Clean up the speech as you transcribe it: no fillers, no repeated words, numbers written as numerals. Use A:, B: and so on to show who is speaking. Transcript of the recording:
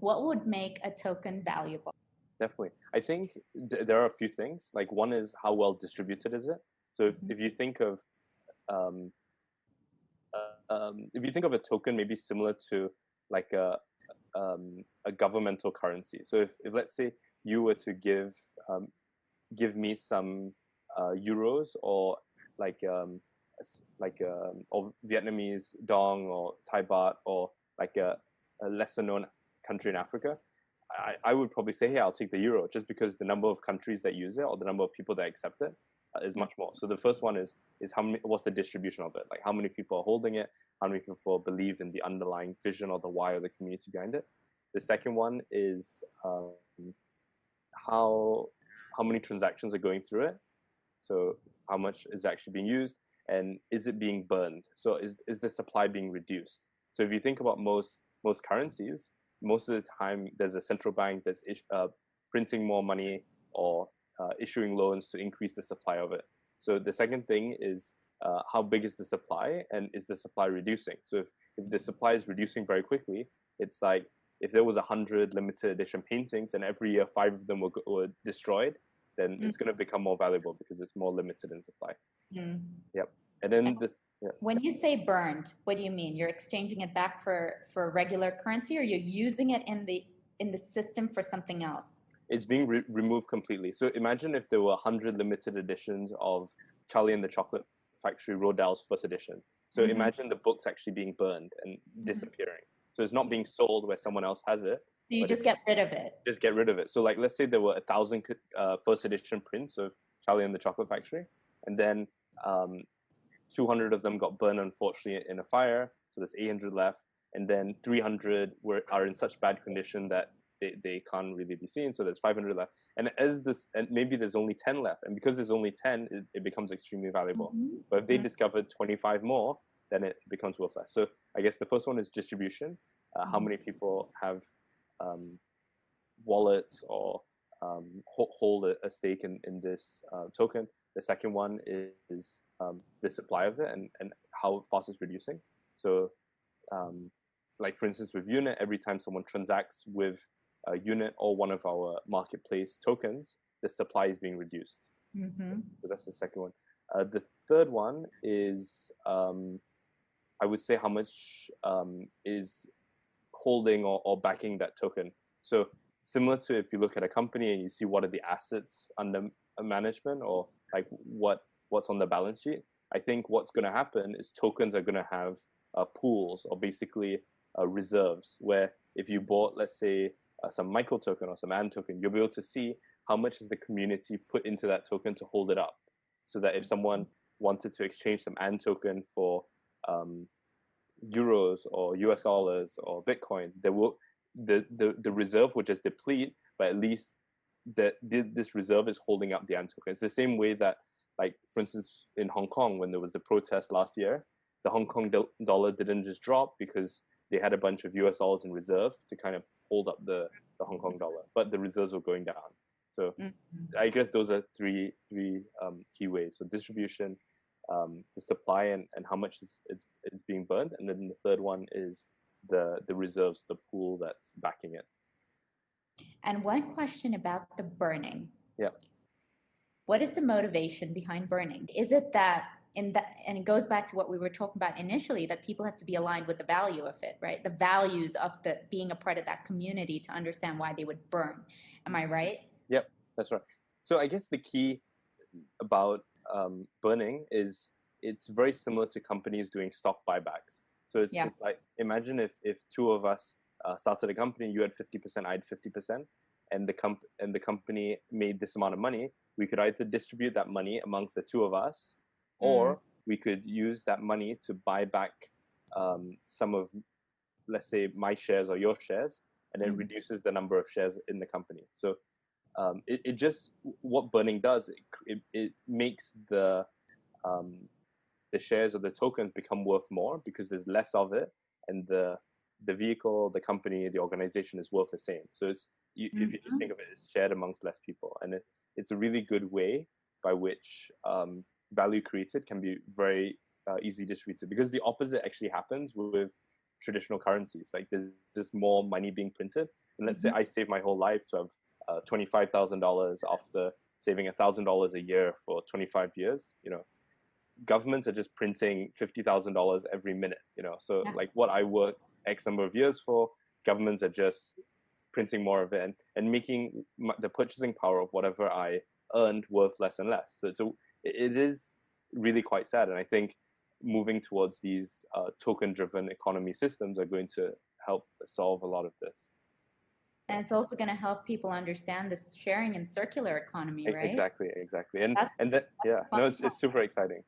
A: what would make a token valuable?
B: Definitely. I think there are a few things. Like one is how well distributed is it? So if you think of um, if you think of a token maybe similar to like a governmental currency. So if let's say you were to give me some euros or like or Vietnamese dong or Thai baht or like a lesser known country in Africa, I would probably say, hey, I'll take the euro just because the number of countries that use it or the number of people that accept it is much more. So the first one is how many, what's the distribution of it? Like how many people are holding it? How many people believe in the underlying vision or the why of the community behind it? The second one is how many transactions are going through it. So how much is actually being used, and is it being burned? So is the supply being reduced? So if you think about most currencies, most of the time there's a central bank that's printing more money or issuing loans to increase the supply of it. So the second thing is how big is the supply, and is the supply reducing? So if the supply is reducing very quickly, it's like if there was 100 limited edition paintings and every year 5 of them were destroyed, then it's going to become more valuable because it's more limited in supply. Yep. And then
A: when you say burned, what do you mean? You're exchanging it back for regular currency, or you're using it in the system for something else?
B: It's being removed completely. So imagine if there were 100 limited editions of Charlie and the Chocolate Factory Roald Dahl's first edition. So imagine the books actually being burned and disappearing. So it's not being sold where someone else has it.
A: So you just get rid of it.
B: Just get rid of it. So like, let's say there were 1,000 first edition prints of Charlie and the Chocolate Factory, and then 200 of them got burned, unfortunately, in a fire. So there's 800 left, and then 300 are in such bad condition that they can't really be seen. So there's 500 left, and maybe there's only 10 left, and because there's only 10, it becomes extremely valuable. But if they discovered 25 more, then it becomes worth less. So I guess the first one is distribution. How many people have wallets or hold a stake in this token? The second one is the supply of it and how fast it's reducing. So like for instance with Unit, every time someone transacts with a Unit or one of our marketplace tokens, the supply is being reduced. So that's the second one. The third one is I would say how much is holding or backing that token. So similar to if you look at a company and you see what are the assets under management or like what's on the balance sheet, I think what's going to happen is tokens are going to have pools or basically reserves, where if you bought, let's say, some Michael token or some Ann token, you'll be able to see how much is the community put into that token to hold it up, so that if someone wanted to exchange some Ann token for euros or US dollars or Bitcoin, the reserve will just deplete, but at least this reserve is holding up the Ant token. It's the same way that, like, for instance, in Hong Kong, when there was the protest last year, the Hong Kong dollar didn't just drop because they had a bunch of US dollars in reserve to kind of hold up the Hong Kong dollar, but the reserves were going down. So I guess those are three key ways. So distribution, the supply and how much it's being burned, and then the third one is the reserves, the pool that's backing it.
A: And one question about the burning.
B: Yeah.
A: What is the motivation behind burning? Is it that and it goes back to what we were talking about initially, that people have to be aligned with the value of it, right? The values of being a part of that community to understand why they would burn. Am I right?
B: Yep, that's right. So I guess the key about burning is it's very similar to companies doing stock buybacks. So it's like, imagine if two of us started a company, you had 50%, I had 50%, and the company made this amount of money. We could either distribute that money amongst the two of us, or we could use that money to buy back some of, let's say, my shares or your shares, and then reduces the number of shares in the company. So it just, what burning does, it makes the shares or the tokens become worth more because there's less of it, and the vehicle, the company, the organization is worth the same. So it's if you just think of it, it's shared amongst less people, and it's a really good way by which value created can be very easily distributed, because the opposite actually happens with traditional currencies. Like there's just more money being printed, And let's say I save my whole life to have $25,000 after saving $1,000 a year for 25 years. Governments are just printing $50,000 every minute. So
A: Yeah.
B: like what I work X number of years for, governments are just printing more of it and making the purchasing power of whatever I earned worth less and less. So it is really quite sad. And I think moving towards these token-driven economy systems are going to help solve a lot of this.
A: And it's also going to help people understand this sharing and circular economy, right?
B: Exactly. And
A: That's,
B: and that, yeah,
A: that's
B: no,
A: fun.
B: it's super exciting.